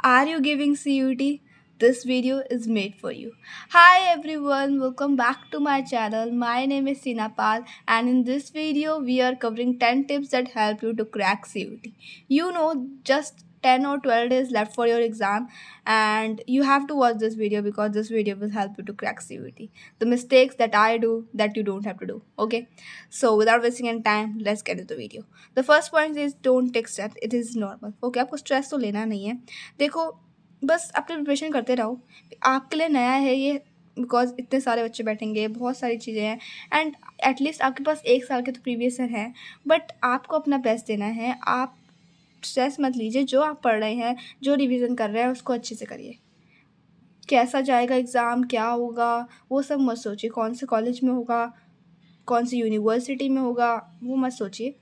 Are you giving CUT? This video is made for you. Hi everyone, welcome back to my channel. My name is Sina Pal, and in this video we are covering 10 tips that help you to crack CUT. Just 10 or 12 days left for your exam, and you have to watch this video because this video will help you to crack CUT. The mistakes that I do that you don't have to do. Okay, so without wasting any time, let's get into the video. The first point is don't take stress. It is normal. Okay, आपको stress तो लेना नहीं है. देखो, बस अपनी preparation करते रहो. आपके लिए नया है ये, बिकॉज इतने सारे बच्चे बैठेंगे, बहुत सारी चीज़ें हैं, एंड एटलीस्ट आपके पास 1 साल के तो प्रीवियस ईयर हैं. बट आपको अपना बेस्ट देना है. आप स्ट्रेस मत लीजिए. जो आप पढ़ रहे हैं, जो रिवीजन कर रहे हैं, उसको अच्छे से करिए. कैसा जाएगा एग्ज़ाम, क्या होगा, वो सब मत सोचिए. कौन से कॉलेज में होगा, कौन सी यूनिवर्सिटी में होगा, वो मत सोचिए.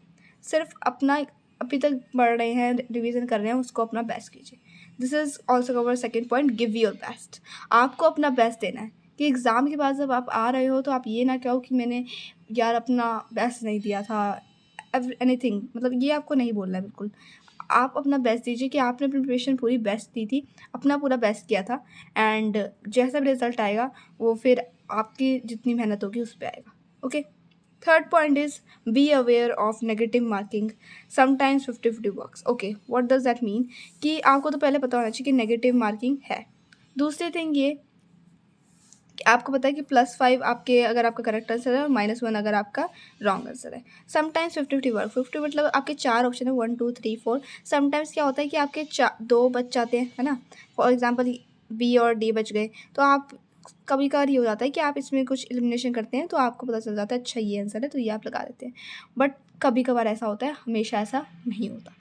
सिर्फ अपना अभी तक पढ़ रहे हैं, रिवीजन कर रहे हैं, उसको अपना बेस्ट कीजिए. This is also cover second point, give your best. आपको अपना बेस्ट देना है कि एग्ज़ाम के बाद जब आप आ रहे हो तो आप ये ना कहो कि मैंने यार अपना बेस्ट नहीं दिया था, एनीथिंग, मतलब ये आपको नहीं बोलना है बिल्कुल. आप अपना बेस्ट दीजिए कि आपने अपनी प्रिपरेशन पूरी बेस्ट दी थी, अपना पूरा बेस्ट किया था, एंड जैसा भी रिजल्ट आएगा वो फिर आपकी जितनी मेहनत होगी उस पर आएगा. Okay. Third point is be aware of negative marking. Sometimes 50-50 works. Okay, what does that mean? कि आपको तो पहले पता होना चाहिए कि नेगेटिव मार्किंग है. दूसरी थिंग ये कि आपको पता है कि +5 आपके अगर आपका करेक्ट आंसर है और -1 अगर आपका रॉन्ग आंसर है. Sometimes 50-50 work. 50 मतलब आपके 4 ऑप्शन है, 1 2 3 4. समटाइम्स क्या होता है कि आपके 2 बच जाते हैं, है ना. फॉर एग्जाम्पल बी और डी बच गए, तो आप कभी कभार ये हो जाता है कि आप इसमें कुछ एलिमिनेशन करते हैं तो आपको पता चल जाता है अच्छा ये आंसर है, तो ये आप लगा देते हैं. बट कभी कभार ऐसा होता है, हमेशा ऐसा नहीं होता.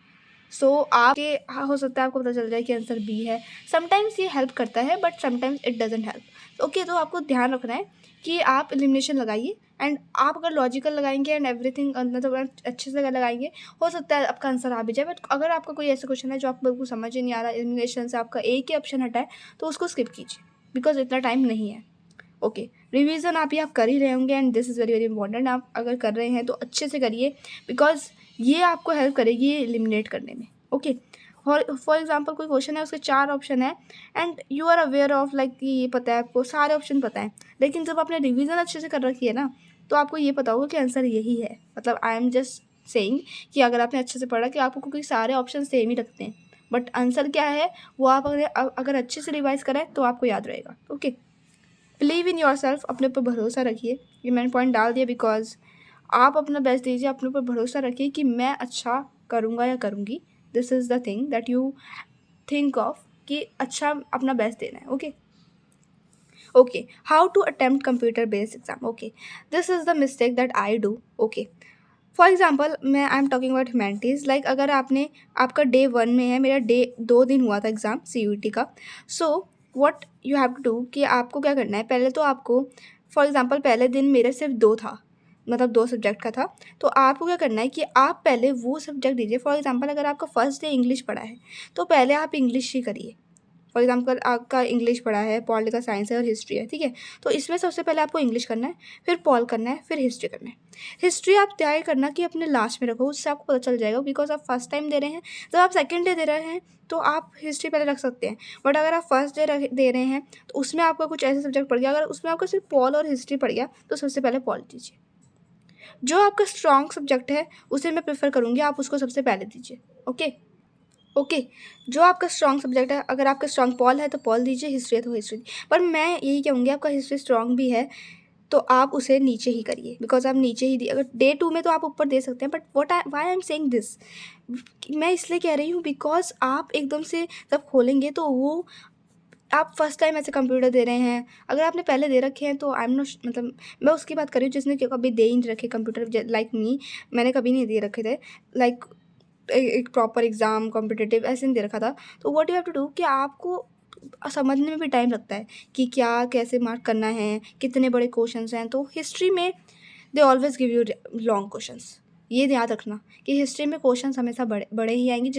सो आपके हो सकता है आपको पता चल जाए कि आंसर बी है. समटाइम्स ये हेल्प करता है but sometimes it doesn't help. Okay, तो आपको ध्यान रखना है कि आप एलिमिनेशन लगाइए, एंड आप अगर लॉजिकल लगाएंगे एंड एवरीथिंग मतलब अच्छे से लगाएंगे, हो सकता है आपका आंसर आ भी जाए. बट अगर आपका कोई ऐसा क्वेश्चन है जो आपको बिल्कुल समझ ही नहीं आ रहा, एलिमिनेशन से आपका एक ही ऑप्शन हटा है, तो उसको स्किप कीजिए बिकॉज इतना टाइम नहीं है. ओके, रिवीजन आप कर ही रहे होंगे, and this is very very important. आप अगर कर रहे हैं तो अच्छे से करिए, बिकॉज ये आपको हेल्प करेगी एलिमिनेट करने में. ओके, फॉर एग्जाम्पल कोई क्वेश्चन है, उसके 4 ऑप्शन है, and you are aware of like कि ये पता है आपको, सारे ऑप्शन पता है, लेकिन जब आपने रिवीजन अच्छे से कर रखी है ना, तो आपको ये पता होगा कि आंसर यही है. मतलब आई एम जस्ट सेइंग कि अगर आपने अच्छे से पढ़ा कि आपको, क्योंकि सारे ऑप्शन सेम ही रखते हैं, बट आंसर क्या है वो आप अगर अच्छे से रिवाइज करें तो आपको याद रहेगा. Okay, believe in your self. अपने ऊपर भरोसा रखिए. ये मैंने पॉइंट डाल दिया बिकॉज आप अपना बेस्ट दीजिए. अपने ऊपर भरोसा रखिए कि मैं अच्छा करूँगा या करूँगी. This is the thing that you think of कि अच्छा अपना बेस्ट देना है. Okay. Okay, how to attempt computer based exam. Okay, this is the mistake that I do. Okay, for example मैं I am talking about humanities. Like अगर आपका day 1 में है, मेरा डे 2 दिन हुआ था एग्ज़ाम CUT का. So what you have to do कि आपको क्या करना है. पहले तो आपको, फॉर एग्जाम्पल पहले दिन मेरे सिर्फ 2 था, मतलब 2 सब्जेक्ट का था. तो आपको क्या करना है कि आप पहले वो सब्जेक्ट दीजिए. फॉर एग्जाम्पल अगर आपका फर्स्ट डे इंग्लिश पढ़ा है, तो पहले आप इंग्लिश ही करिए. फॉर एग्जाम्पल आपका इंग्लिश पढ़ा है, पॉलिटिकल साइंस है और हिस्ट्री है, ठीक है. तो इसमें सबसे पहले आपको इंग्लिश करना है, फिर पॉल करना है, फिर हिस्ट्री करना है. हिस्ट्री आप तय करना कि अपने लास्ट में रखो, उससे आपको पता चल जाएगा, बिकॉज आप फर्स्ट टाइम दे रहे हैं. जब आप सेकेंड डे दे रहे हैं तो आप हिस्ट्री पहले रख सकते हैं, बट अगर आप फर्स्ट डे दे रहे हैं तो उसमें आपका कुछ ऐसे सब्जेक्ट पड़ गया, अगर उसमें आपका सिर्फ पॉल और हिस्ट्री पड़ गया, तो सबसे पहले पॉल दीजिए. जो आपका स्ट्रॉन्ग सब्जेक्ट है उसे मैं प्रेफर करूँगी, आप उसको सबसे पहले दीजिए. ओके. ओके, जो आपका स्ट्रॉन्ग सब्जेक्ट है, अगर आपका स्ट्रॉन्ग पॉल है तो पॉल दीजिए, हिस्ट्री है तो हिस्ट्री. पर मैं यही कहूँगी, आपका हिस्ट्री स्ट्रॉन्ग भी है तो आप उसे नीचे ही करिए, बिकॉज आप नीचे ही अगर डे 2 में तो आप ऊपर दे सकते हैं. But why I am saying this, मैं इसलिए कह रही हूँ बिकॉज आप एकदम से जब खोलेंगे तो वो, आप फर्स्ट टाइम ऐसे कंप्यूटर दे रहे हैं, अगर आपने पहले दे रखे हैं तो आई एम नॉट, मतलब मैं उसकी बात कर रही हूँ जिसने कभी दे ही नहीं रखे कंप्यूटर, लाइक मी. मैंने कभी नहीं दे रखे थे, लाइक एक प्रॉपर एग्ज़ाम कॉम्पिटिटिव ऐसे नहीं दे रखा था. तो what you have to do कि आपको समझने में भी टाइम लगता है कि क्या कैसे मार्क करना है, कितने बड़े क्वेश्चंस हैं. तो हिस्ट्री में they always give you long questions. ये याद रखना कि हिस्ट्री में क्वेश्चंस हमेशा बड़े बड़े ही आएंगे,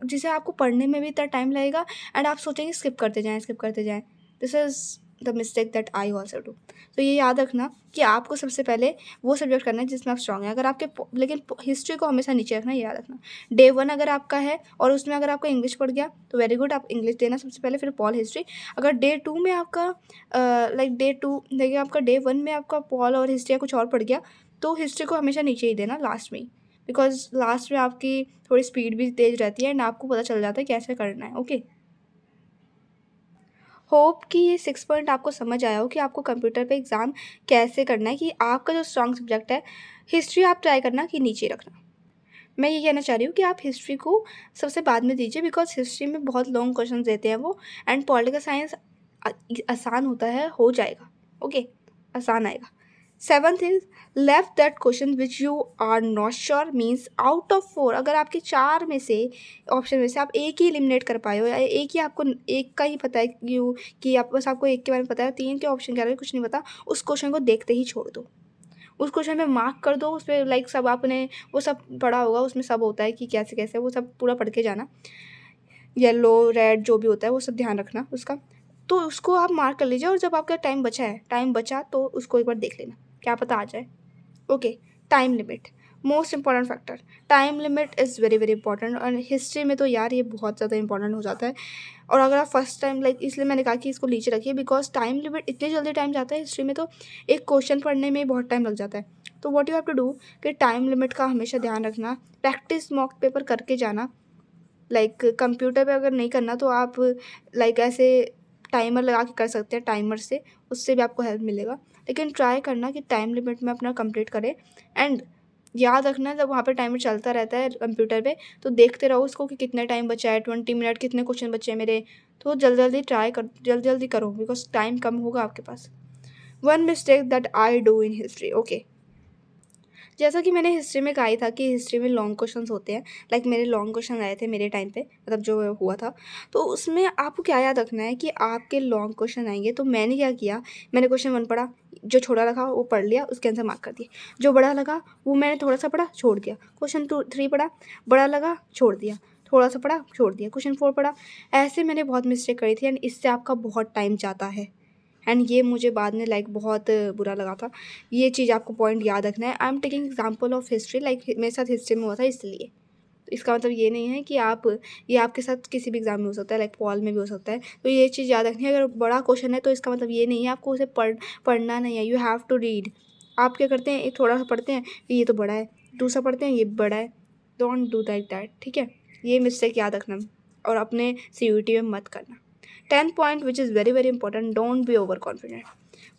जिसे आपको पढ़ने में भी इतना टाइम लगेगा, एंड आप सोचेंगे स्किप करते जाएँ. This is the mistake that I also do. तो ये याद रखना कि आपको सबसे पहले वो सब्जेक्ट करना है जिसमें आप स्ट्रांग हैं। अगर आपके लेकिन हिस्ट्री को हमेशा नीचे रखना, ये याद रखना। डे 1 अगर आपका है और उसमें अगर आपका इंग्लिश पड़ गया तो वेरी गुड, आप इंग्लिश देना सबसे पहले, फिर पॉल हिस्ट्री। अगर डे 2 में आपका डे 2 देखिए, आपका डे 1 में आपका पॉल और हिस्ट्री या कुछ और पड़ गया तो हिस्ट्री को हमेशा नीचे ही देना लास्ट में ही, बिकॉज लास्ट में आपकी थोड़ी स्पीड भी तेज रहती है एंड आपको पता चल जाता है कैसे करना है। ओके, होप कि ये 6 पॉइंट आपको समझ आया हो कि आपको कंप्यूटर पे एग्ज़ाम कैसे करना है, कि आपका जो स्ट्रॉन्ग सब्जेक्ट है हिस्ट्री आप ट्राई करना कि नीचे रखना। मैं ये कहना चाह रही हूँ कि आप हिस्ट्री को सबसे बाद में दीजिए, बिकॉज हिस्ट्री में बहुत लॉन्ग क्वेश्चन देते हैं वो, एंड पॉलिटिकल साइंस आसान होता है, हो जाएगा। ओके, आसान आएगा। 7th is left that question which you are not sure, means out of 4 अगर आपके 4 में से ऑप्शन में से आप एक ही एलिमिनेट कर पाए हो, या एक ही आपको एक का ही पता है कि आप बस आपको एक के बारे में पता है, 3 के ऑप्शन के बारे में कुछ नहीं पता, उस क्वेश्चन को देखते ही छोड़ दो। उस क्वेश्चन में मार्क कर दो, उस पर लाइक सब आपने वो सब पढ़ा होगा, उसमें सब होता है कि कैसे कैसे, वो सब पूरा पढ़ के जाना, येलो रेड जो भी होता है वो सब ध्यान रखना उसका। तो उसको आप मार्क कर लीजिए, और जब आपका टाइम बचा तो उसको एक बार देख लेना, क्या पता आ जाए। Okay, time limit most important factor. Time limit is very very important, और हिस्ट्री में तो यार ये बहुत ज़्यादा इंपॉर्टेंट हो जाता है। और अगर आप फर्स्ट टाइम लाइक, इसलिए मैंने कहा कि इसको नीचे रखिए, बिकॉज टाइम लिमिट इतनी जल्दी टाइम जाता है हिस्ट्री में, तो एक क्वेश्चन पढ़ने में बहुत टाइम लग जाता है। तो what you have to do कि टाइम लिमिट का हमेशा ध्यान रखना, प्रैक्टिस मॉक पेपर करके जाना। लाइक कंप्यूटर पे अगर नहीं करना तो आप लाइक ऐसे टाइमर लगा के कर सकते हैं, टाइमर से, उससे भी आपको हेल्प मिलेगा। लेकिन ट्राई करना कि टाइम लिमिट में अपना कंप्लीट करें, एंड याद रखना जब वहाँ पे टाइमर चलता रहता है कंप्यूटर पे तो देखते रहो उसको कि कितने टाइम बचा है, 20 मिनट, कितने क्वेश्चन बचे हैं मेरे। तो जल्दी जल्दी करो, बिकॉज टाइम कम होगा आपके पास। 1 mistake that I do in history. Okay, जैसा कि मैंने हिस्ट्री में कहा ही था कि हिस्ट्री में लॉन्ग क्वेश्चंस होते हैं, लाइक मेरे लॉन्ग क्वेश्चन आए थे मेरे टाइम पे, मतलब जो हुआ था, तो उसमें आपको क्या याद रखना है कि आपके लॉन्ग क्वेश्चन आएंगे। तो मैंने क्या किया, मैंने क्वेश्चन 1 पढ़ा, जो छोटा लगा वो पढ़ लिया, उसके आंसर मार्क कर दिए। जो बड़ा लगा वो मैंने थोड़ा सा पढ़ा, छोड़ दिया। क्वेश्चन 3 पढ़ा, बड़ा लगा, छोड़ दिया। थोड़ा सा पढ़ा, छोड़ दिया। क्वेश्चन 4 पढ़ा। ऐसे मैंने बहुत मिस्टेक करी थी, एंड इससे आपका बहुत टाइम जाता है, एंड ये मुझे बाद में लाइक बहुत बुरा लगा था। ये चीज़ आपको पॉइंट याद रखना है। I am taking example of history, like मेरे साथ हिस्ट्री में हुआ था इसलिए। तो इसका मतलब ये नहीं है कि ये आपके साथ किसी भी एग्जाम में हो सकता है, लाइक पॉल में भी हो सकता है। तो ये चीज़ याद रखनी है, अगर बड़ा क्वेश्चन है तो इसका मतलब ये नहीं है आपको उसे पढ़ना नहीं है, यू हैव टू रीड। आप क्या करते हैं, एक थोड़ा सा पढ़ते हैं ये तो बड़ा है, दूसरा पढ़ते हैं ये बड़ा है, डोंट डू दैट, ठीक है। ये मिस्टेक याद रखना और अपने CUET में मत करना। 10th point which is very very important, don't be over confident.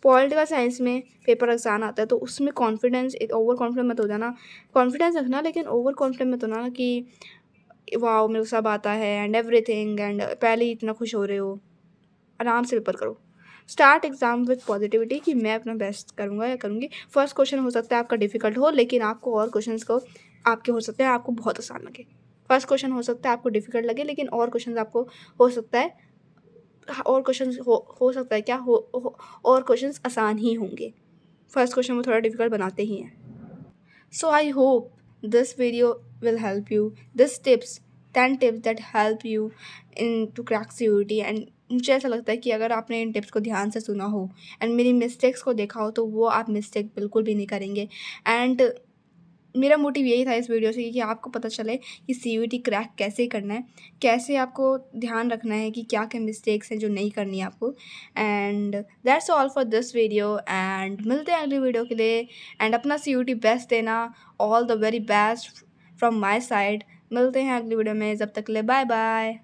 Political science में पेपर एग्जाम आता है तो उसमें कॉन्फिडेंस, ओवर कॉन्फिडेंट मत हो जाना। कॉन्फिडेंस रखना लेकिन ओवर कॉन्फिडेंट मत होना कि वाओ मेरे को सब आता है एंड एवरीथिंग, एंड पहले ही इतना खुश हो रहे हो। आराम से पेपर करो। स्टार्ट एग्जाम विथ पॉजिटिविटी कि मैं अपना बेस्ट करूँगा या करूँगी। फर्स्ट क्वेश्चन हो सकता है आपका डिफिकल्ट हो, लेकिन आपको और क्वेश्चन को आपके हो सकते हैं आपको बहुत आसान लगे। फर्स्ट क्वेश्चन हो सकता है आपको डिफिकल्ट लगे, लेकिन और क्वेश्चन आपको हो सकता है, और क्वेश्चन हो सकता है क्या हो और क्वेश्चंस आसान ही होंगे। फर्स्ट क्वेश्चन वो थोड़ा डिफिकल्ट बनाते ही हैं। So I hope this video will help you, this tips 10 tips that help you in to crack CUET। And मुझे ऐसा लगता है कि अगर आपने इन टिप्स को ध्यान से सुना हो एंड मेरी मिस्टेक्स को देखा हो तो वो आप मिस्टेक बिल्कुल भी नहीं करेंगे। एंड मेरा मोटिव यही था इस वीडियो से कि आपको पता चले कि CUET क्रैक कैसे करना है, कैसे आपको ध्यान रखना है कि क्या क्या मिस्टेक्स हैं जो नहीं करनी है आपको। And that's all for this video, and मिलते हैं अगली वीडियो के लिए। एंड अपना CUET बेस्ट देना, all the very best from my side. मिलते हैं अगली वीडियो में, जब तक के लिए बाय बाय।